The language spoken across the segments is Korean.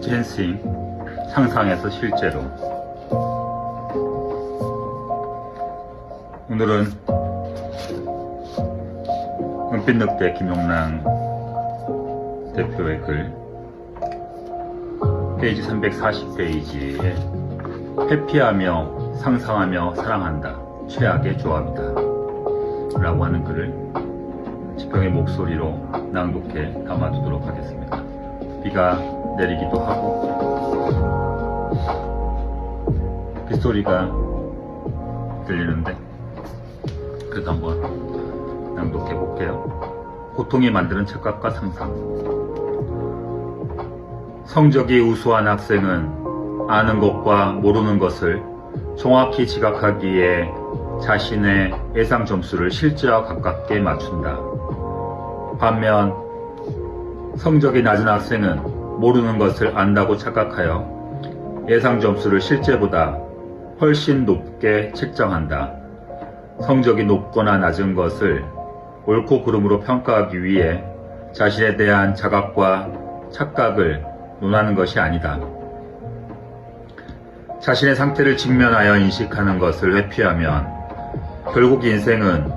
젠싱 상상에서 실제로. 오늘은 은빛늑대 김용남 대표의 글 페이지 340페이지에 회피하며 상상하며 사랑한다 최악의 조합이다 라고 하는 글을 지평의 목소리로 낭독해 담아두도록 하겠습니다. 비가 내리기도 하고 빗소리가 들리는데 그래도 한번 낭독해 볼게요. 고통이 만드는 착각과 상상. 성적이 우수한 학생은 아는 것과 모르는 것을 정확히 지각하기에 자신의 예상 점수를 실제와 가깝게 맞춘다. 반면 성적이 낮은 학생은 모르는 것을 안다고 착각하여 예상 점수를 실제보다 훨씬 높게 책정한다. 성적이 높거나 낮은 것을 옳고 그름으로 평가하기 위해 자신에 대한 자각과 착각을 논하는 것이 아니다. 자신의 상태를 직면하여 인식하는 것을 회피하면 결국 인생은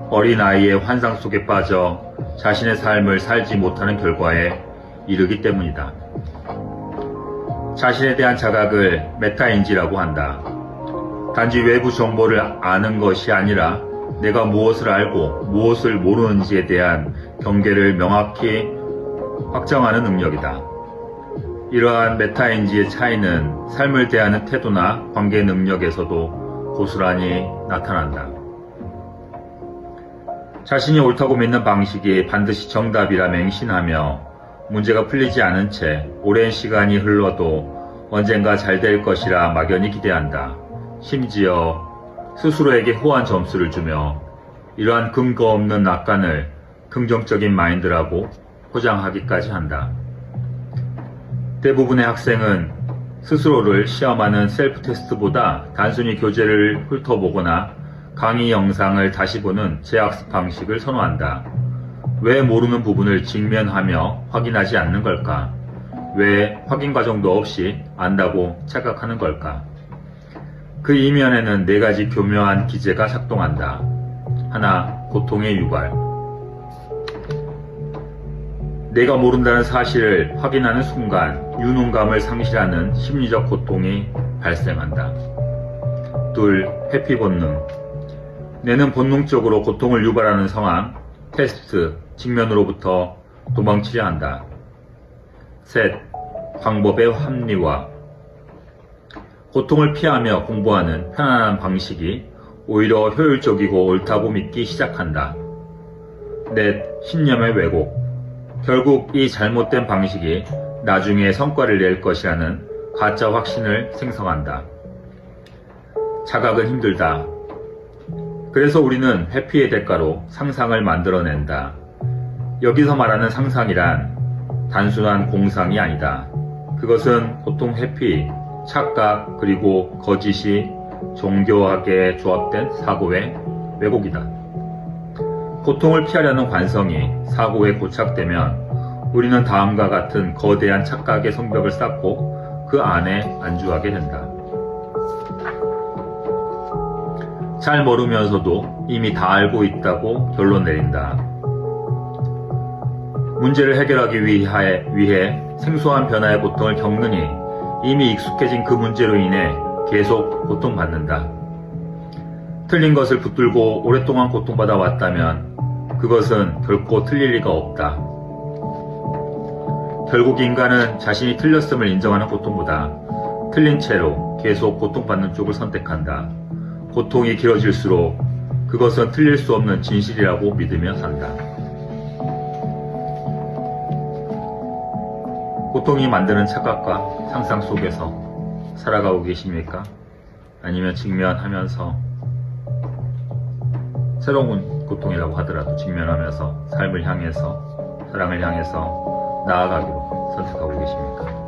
어린아이의 환상 속에 빠져 자신의 삶을 살지 못하는 결과에 이르기 때문이다. 자신에 대한 자각을 메타인지라고 한다. 단지 외부 정보를 아는 것이 아니라 내가 무엇을 알고 무엇을 모르는지에 대한 경계를 명확히 확정하는 능력이다. 이러한 메타인지의 차이는 삶을 대하는 태도나 관계 능력에서도 고스란히 나타난다. 자신이 옳다고 믿는 방식이 반드시 정답이라 맹신하며 문제가 풀리지 않은 채 오랜 시간이 흘러도 언젠가 잘 될 것이라 막연히 기대한다. 심지어 스스로에게 호환 점수를 주며 이러한 근거 없는 낙관을 긍정적인 마인드라고 포장하기까지 한다. 대부분의 학생은 스스로를 시험하는 셀프 테스트보다 단순히 교재를 훑어보거나 강의 영상을 다시 보는 재학습 방식을 선호한다. 왜 모르는 부분을 직면하며 확인하지 않는 걸까? 왜 확인 과정도 없이 안다고 착각하는 걸까? 그 이면에는 네 가지 교묘한 기제가 작동한다. 하나, 고통의 유발. 내가 모른다는 사실을 확인하는 순간 유능감을 상실하는 심리적 고통이 발생한다. 둘, 회피 본능. 뇌는 본능적으로 고통을 유발하는 상황, 테스트, 직면으로부터 도망치려 한다. 셋, 방법의 합리화. 고통을 피하며 공부하는 편안한 방식이 오히려 효율적이고 옳다고 믿기 시작한다. 넷, 신념의 왜곡. 결국 이 잘못된 방식이 나중에 성과를 낼 것이라는 가짜 확신을 생성한다. 자각은 힘들다. 그래서 우리는 회피의 대가로 상상을 만들어낸다. 여기서 말하는 상상이란 단순한 공상이 아니다. 그것은 보통 회피, 착각, 그리고 거짓이 정교하게 조합된 사고의 왜곡이다. 고통을 피하려는 관성이 사고에 고착되면 우리는 다음과 같은 거대한 착각의 성벽을 쌓고 그 안에 안주하게 된다. 잘 모르면서도 이미 다 알고 있다고 결론 내린다. 문제를 해결하기 위해 생소한 변화의 고통을 겪느니 이미 익숙해진 그 문제로 인해 계속 고통받는다. 틀린 것을 붙들고 오랫동안 고통받아 왔다면 그것은 결코 틀릴 리가 없다. 결국 인간은 자신이 틀렸음을 인정하는 고통보다 틀린 채로 계속 고통받는 쪽을 선택한다. 고통이 길어질수록 그것은 틀릴 수 없는 진실이라고 믿으며 산다. 고통이 만드는 착각과 상상 속에서 살아가고 계십니까? 아니면 직면하면서 새로운 고통이라고 하더라도 직면하면서 삶을 향해서 사랑을 향해서 나아가기로 선택하고 계십니까?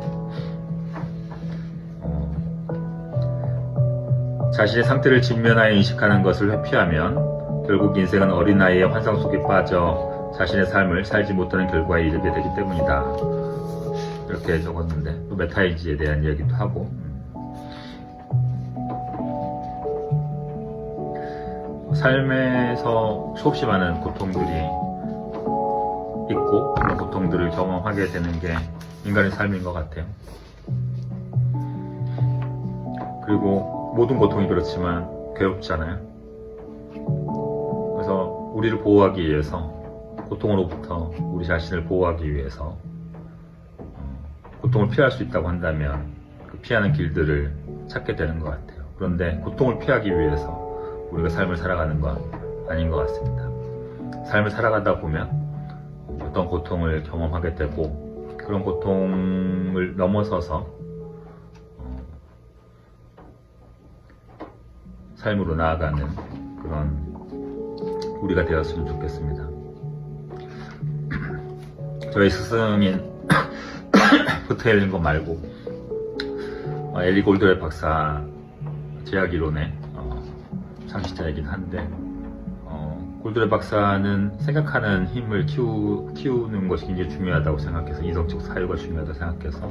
자신의 상태를 직면하여 인식하는 것을 회피하면 결국 인생은 어린아이의 환상 속에 빠져 자신의 삶을 살지 못하는 결과에 이르게 되기 때문이다. 이렇게 이렇게 적었는데, 또 메타인지에 대한 이야기도 하고, 삶에서 수없이 많은 고통들이 있고, 그런 고통들을 경험하게 되는 게 인간의 삶인 것 같아요. 그리고 모든 고통이 그렇지만 괴롭잖아요. 그래서 우리를 보호하기 위해서, 고통으로부터 우리 자신을 보호하기 위해서 고통을 피할 수 있다고 한다면 그 피하는 길들을 찾게 되는 것 같아요. 그런데 고통을 피하기 위해서 우리가 삶을 살아가는 건 아닌 것 같습니다. 삶을 살아가다 보면 어떤 고통을 경험하게 되고, 그런 고통을 넘어서서 삶으로 나아가는 그런 우리가 되었으면 좋겠습니다. 저희 스승인 부트헬링거 말고 엘리 골드웰 박사 제약이론의 창시자이긴 한데, 골드웰 박사는 생각하는 힘을 키우는 것이 굉장히 중요하다고 생각해서, 이성적 사유가 중요하다고 생각해서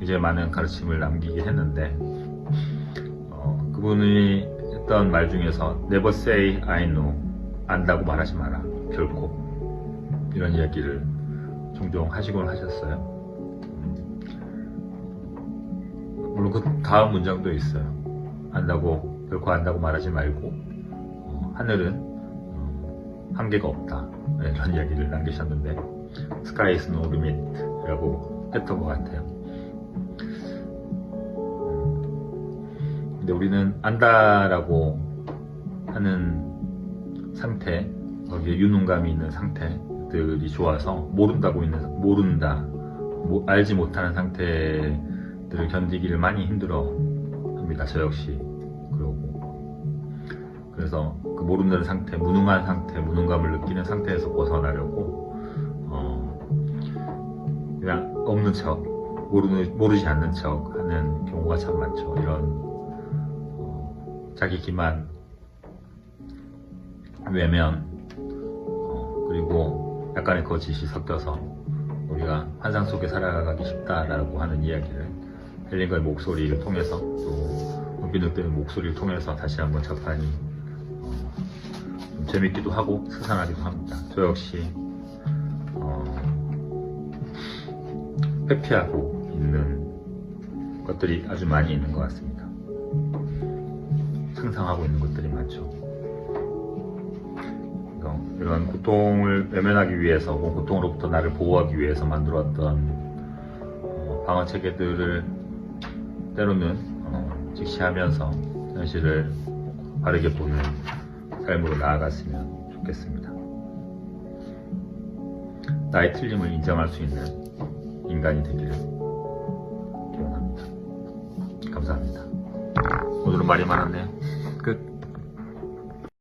이제 많은 가르침을 남기긴 했는데, 그분이 했던 말 중에서 Never say I know, 안다고 말하지 마라, 결코, 이런 이야기를 종종 하시곤 하셨어요. 물론 그 다음 문장도 있어요. 결코 안다고 말하지 말고, 하늘은 한계가 없다, 이런 이야기를 남기셨는데, Sky is no limit 라고 했던 것 같아요. 근데 우리는 안다라고 하는 상태, 거기에 유능감이 있는 상태들이 좋아서 알지 못하는 상태들을 견디기를 많이 힘들어 합니다. 저 역시 그러고. 그래서 그 모르는 상태, 무능한 상태, 무능감을 느끼는 상태에서 벗어나려고 그냥 없는 척, 모르지 않는 척 하는 경우가 참 많죠. 이런 자기 기만, 외면, 그리고 약간의 거짓이 섞여서 우리가 환상 속에 살아가기 쉽다라고 하는 이야기를 헬링거의 목소리를 통해서, 또 은비늑대의 목소리를 통해서 다시 한번 접하니 좀 재밌기도 하고 스산하기도 합니다. 저 역시 회피하고 있는 것들이 아주 많이 있는 것 같습니다. 상상하고 있는 것들이 많죠. 이런 고통을 외면하기 위해서, 고통으로부터 나를 보호하기 위해서 만들었던 방어 체계들을 때로는 직시하면서 현실을 바르게 보는 삶으로 나아갔으면 좋겠습니다. 나의 틀림을 인정할 수 있는 인간이 되기를 기원합니다. 감사합니다. 오늘은 말이 많았네요.